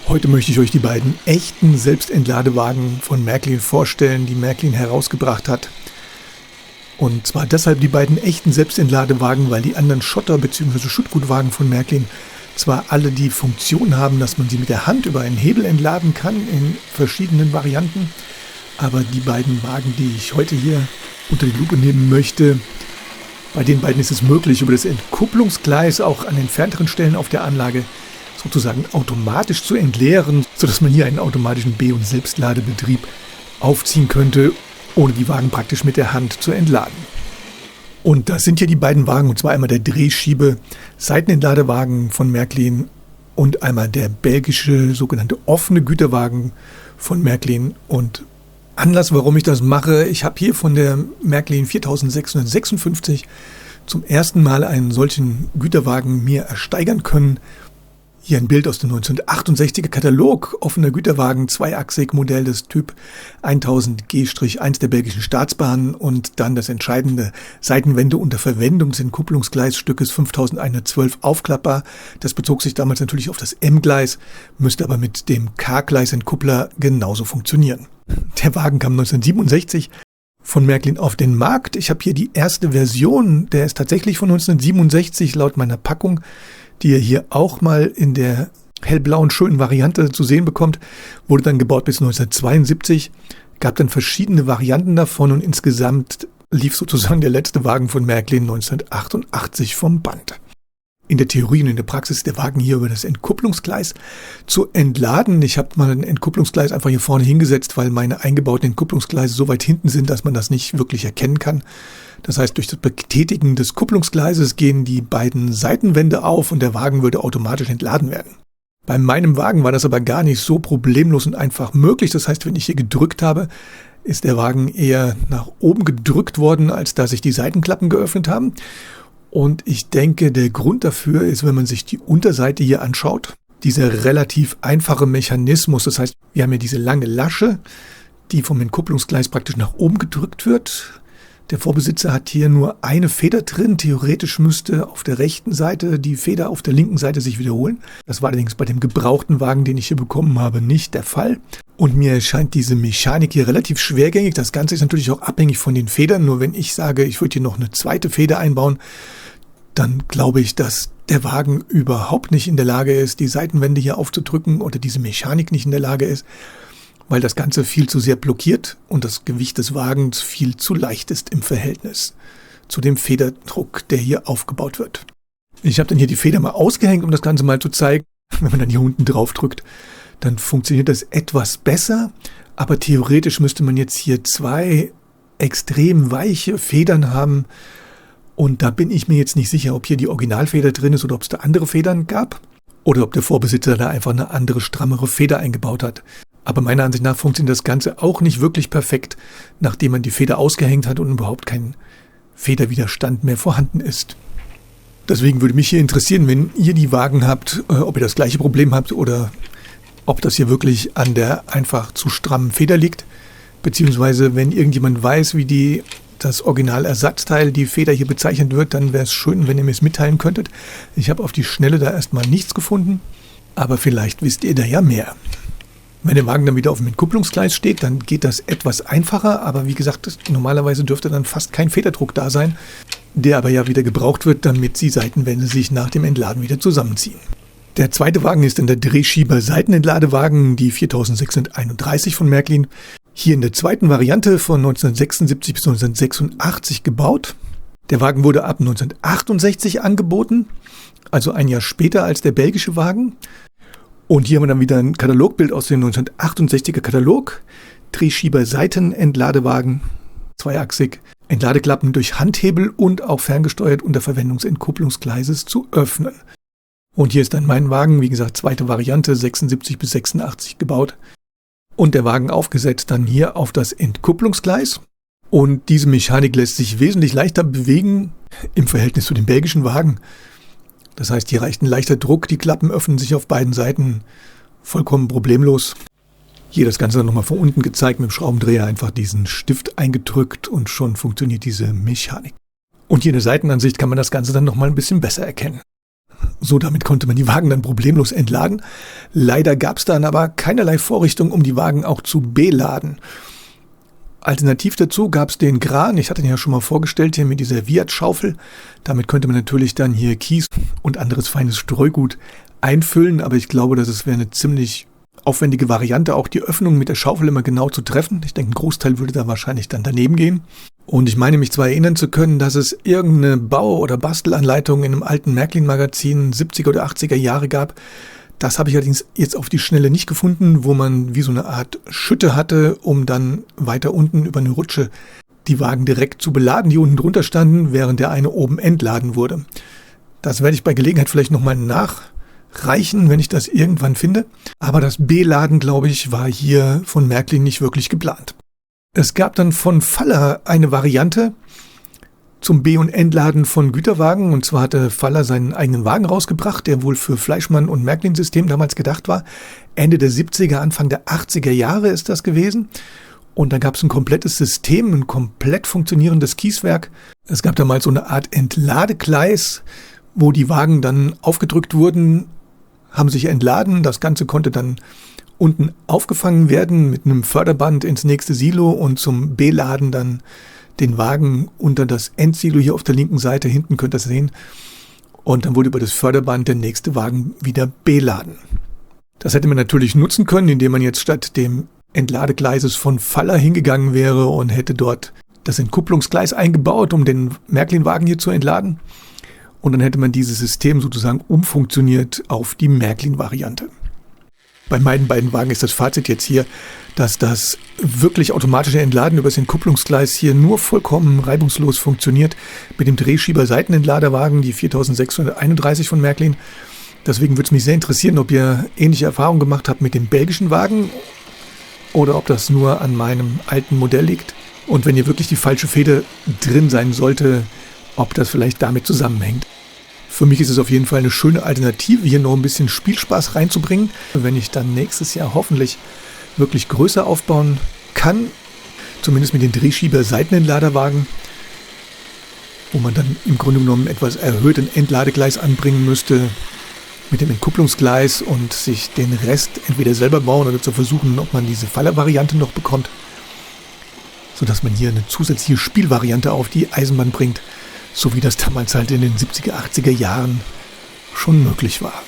Heute möchte ich euch die beiden echten Selbstentladewagen von Märklin vorstellen, die Märklin herausgebracht hat. Und zwar deshalb die beiden echten Selbstentladewagen, weil die anderen Schotter- bzw. Schuttgutwagen von Märklin zwar alle die Funktion haben, dass man sie mit der Hand über einen Hebel entladen kann in verschiedenen Varianten, aber die beiden Wagen, die ich heute hier unter die Lupe nehmen möchte, bei den beiden ist es möglich, über das Entkupplungsgleis auch an entfernteren Stellen auf der Anlage sozusagen automatisch zu entleeren, sodass man hier einen automatischen B- und Selbstladebetrieb aufziehen könnte, ohne die Wagen praktisch mit der Hand zu entladen. Und das sind hier die beiden Wagen, und zwar einmal der Drehschiebe-Seitenentladewagen von Märklin und einmal der belgische sogenannte offene Güterwagen von Märklin. Und Anlass, warum ich das mache, ich habe hier von der Märklin 4656 zum ersten Mal einen solchen Güterwagen mir ersteigern können. Hier ein Bild aus dem 1968er Katalog, offener Güterwagen, zweiachsig, Modell des Typ 1000G-1 der belgischen Staatsbahn und dann das entscheidende Seitenwende unter Verwendung des Entkupplungsgleisstückes 5112 aufklappbar. Das bezog sich damals natürlich auf das M-Gleis, müsste aber mit dem K-Gleis-Entkuppler genauso funktionieren. Der Wagen kam 1967 von Märklin auf den Markt. Ich habe hier die erste Version, der ist tatsächlich von 1967 laut meiner Packung, die ihr hier auch mal in der hellblauen schönen Variante zu sehen bekommt, wurde dann gebaut bis 1972, gab dann verschiedene Varianten davon und insgesamt lief sozusagen der letzte Wagen von Märklin 1988 vom Band. In der Theorie und in der Praxis ist der Wagen hier über das Entkupplungsgleis zu entladen. Ich habe mal ein Entkupplungsgleis einfach hier vorne hingesetzt, weil meine eingebauten Entkupplungsgleise so weit hinten sind, dass man das nicht wirklich erkennen kann. Das heißt, durch das Betätigen des Kupplungsgleises gehen die beiden Seitenwände auf und der Wagen würde automatisch entladen werden. Bei meinem Wagen war das aber gar nicht so problemlos und einfach möglich. Das heißt, wenn ich hier gedrückt habe, ist der Wagen eher nach oben gedrückt worden, als dass sich die Seitenklappen geöffnet haben. Und ich denke, der Grund dafür ist, wenn man sich die Unterseite hier anschaut, dieser relativ einfache Mechanismus. Das heißt, wir haben hier diese lange Lasche, die vom Entkupplungsgleis praktisch nach oben gedrückt wird. Der Vorbesitzer hat hier nur eine Feder drin. Theoretisch müsste auf der rechten Seite die Feder auf der linken Seite sich wiederholen. Das war allerdings bei dem gebrauchten Wagen, den ich hier bekommen habe, nicht der Fall. Und mir erscheint diese Mechanik hier relativ schwergängig. Das Ganze ist natürlich auch abhängig von den Federn. Nur wenn ich sage, ich würde hier noch eine zweite Feder einbauen, dann glaube ich, dass der Wagen überhaupt nicht in der Lage ist, die Seitenwände hier aufzudrücken oder diese Mechanik nicht in der Lage ist, weil das Ganze viel zu sehr blockiert und das Gewicht des Wagens viel zu leicht ist im Verhältnis zu dem Federdruck, der hier aufgebaut wird. Ich habe dann hier die Feder mal ausgehängt, um das Ganze mal zu zeigen. Wenn man dann hier unten drauf drückt, dann funktioniert das etwas besser, aber theoretisch müsste man jetzt hier zwei extrem weiche Federn haben und da bin ich mir jetzt nicht sicher, ob hier die Originalfeder drin ist oder ob es da andere Federn gab oder ob der Vorbesitzer da einfach eine andere, strammere Feder eingebaut hat. Aber meiner Ansicht nach funktioniert das Ganze auch nicht wirklich perfekt, nachdem man die Feder ausgehängt hat und überhaupt kein Federwiderstand mehr vorhanden ist. Deswegen würde mich hier interessieren, wenn ihr die Wagen habt, ob ihr das gleiche Problem habt oder ob das hier wirklich an der einfach zu strammen Feder liegt. Beziehungsweise wenn irgendjemand weiß, wie das Originalersatzteil, die Feder hier bezeichnet wird, dann wäre es schön, wenn ihr mir es mitteilen könntet. Ich habe auf die Schnelle da erstmal nichts gefunden, aber vielleicht wisst ihr da ja mehr. Wenn der Wagen dann wieder auf dem Entkupplungsgleis steht, dann geht das etwas einfacher, aber wie gesagt, normalerweise dürfte dann fast kein Federdruck da sein, der aber ja wieder gebraucht wird, damit die Seitenwände sich nach dem Entladen wieder zusammenziehen. Der zweite Wagen ist dann der Drehschieber-Seitenentladewagen, die 4631 von Märklin. Hier in der zweiten Variante von 1976 bis 1986 gebaut. Der Wagen wurde ab 1968 angeboten, also ein Jahr später als der belgische Wagen. Und hier haben wir dann wieder ein Katalogbild aus dem 1968er Katalog. Drehschieber-Seitenentladewagen, zweiachsig, Entladeklappen durch Handhebel und auch ferngesteuert unter Verwendung des Entkupplungsgleises zu öffnen. Und hier ist dann mein Wagen, wie gesagt, zweite Variante, 76 bis 86 gebaut. Und der Wagen aufgesetzt dann hier auf das Entkupplungsgleis. Und diese Mechanik lässt sich wesentlich leichter bewegen im Verhältnis zu dem belgischen Wagen. Das heißt, hier reicht ein leichter Druck, die Klappen öffnen sich auf beiden Seiten vollkommen problemlos. Hier das Ganze dann nochmal von unten gezeigt, mit dem Schraubendreher einfach diesen Stift eingedrückt und schon funktioniert diese Mechanik. Und hier in der Seitenansicht kann man das Ganze dann nochmal ein bisschen besser erkennen. So, damit konnte man die Wagen dann problemlos entladen. Leider gab es dann aber keinerlei Vorrichtung, um die Wagen auch zu beladen. Alternativ dazu gab es den Kran, ich hatte ihn ja schon mal vorgestellt, hier mit dieser Viat-Schaufel. Damit könnte man natürlich dann hier Kies und anderes feines Streugut einfüllen, aber ich glaube, das wäre eine ziemlich aufwendige Variante, auch die Öffnung mit der Schaufel immer genau zu treffen. Ich denke, ein Großteil würde da wahrscheinlich dann daneben gehen. Und ich meine mich zwar erinnern zu können, dass es irgendeine Bau- oder Bastelanleitung in einem alten Märklin-Magazin 70er oder 80er Jahre gab. Das habe ich allerdings jetzt auf die Schnelle nicht gefunden, wo man wie so eine Art Schütte hatte, um dann weiter unten über eine Rutsche die Wagen direkt zu beladen, die unten drunter standen, während der eine oben entladen wurde. Das werde ich bei Gelegenheit vielleicht nochmal nachreichen, wenn ich das irgendwann finde. Aber das Beladen, glaube ich, war hier von Märklin nicht wirklich geplant. Es gab dann von Faller eine Variante zum Be- und Entladen von Güterwagen. Und zwar hatte Faller seinen eigenen Wagen rausgebracht, der wohl für Fleischmann- und Märklin-System damals gedacht war. Ende der 70er, Anfang der 80er Jahre ist das gewesen. Und da gab es ein komplettes System, ein komplett funktionierendes Kieswerk. Es gab damals so eine Art Entladegleis, wo die Wagen dann aufgedrückt wurden, haben sich entladen. Das Ganze konnte dann unten aufgefangen werden mit einem Förderband ins nächste Silo und zum Beladen dann den Wagen unter das Endsilo hier auf der linken Seite, hinten könnt ihr das sehen. Und dann wurde über das Förderband der nächste Wagen wieder beladen. Das hätte man natürlich nutzen können, indem man jetzt statt dem Entladegleises von Faller hingegangen wäre und hätte dort das Entkupplungsgleis eingebaut, um den Märklin-Wagen hier zu entladen. Und dann hätte man dieses System sozusagen umfunktioniert auf die Märklin-Variante. Bei meinen beiden Wagen ist das Fazit jetzt hier, dass das wirklich automatische Entladen über das Entkupplungsgleis hier nur vollkommen reibungslos funktioniert mit dem Drehschieber-Seitenentladerwagen, die 4631 von Märklin. Deswegen würde es mich sehr interessieren, ob ihr ähnliche Erfahrungen gemacht habt mit dem belgischen Wagen oder ob das nur an meinem alten Modell liegt. Und wenn hier wirklich die falsche Feder drin sein sollte, ob das vielleicht damit zusammenhängt. Für mich ist es auf jeden Fall eine schöne Alternative, hier noch ein bisschen Spielspaß reinzubringen. Wenn ich dann nächstes Jahr hoffentlich wirklich größer aufbauen kann, zumindest mit den Drehschieber-Seitenentladerwagen, wo man dann im Grunde genommen etwas erhöhten Entladegleis anbringen müsste mit dem Entkupplungsgleis und sich den Rest entweder selber bauen oder zu versuchen, ob man diese Faller-Variante noch bekommt, sodass man hier eine zusätzliche Spielvariante auf die Eisenbahn bringt, so wie das damals halt in den 70er, 80er Jahren schon möglich war.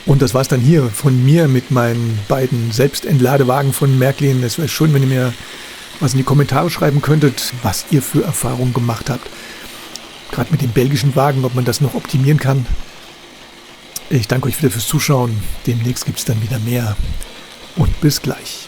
Und das war's dann hier von mir mit meinen beiden Selbstentladewagen von Märklin. Es wäre schön, wenn ihr mir was in die Kommentare schreiben könntet, was ihr für Erfahrungen gemacht habt. Gerade mit dem belgischen Wagen, ob man das noch optimieren kann. Ich danke euch wieder fürs Zuschauen. Demnächst gibt es dann wieder mehr. Und bis gleich.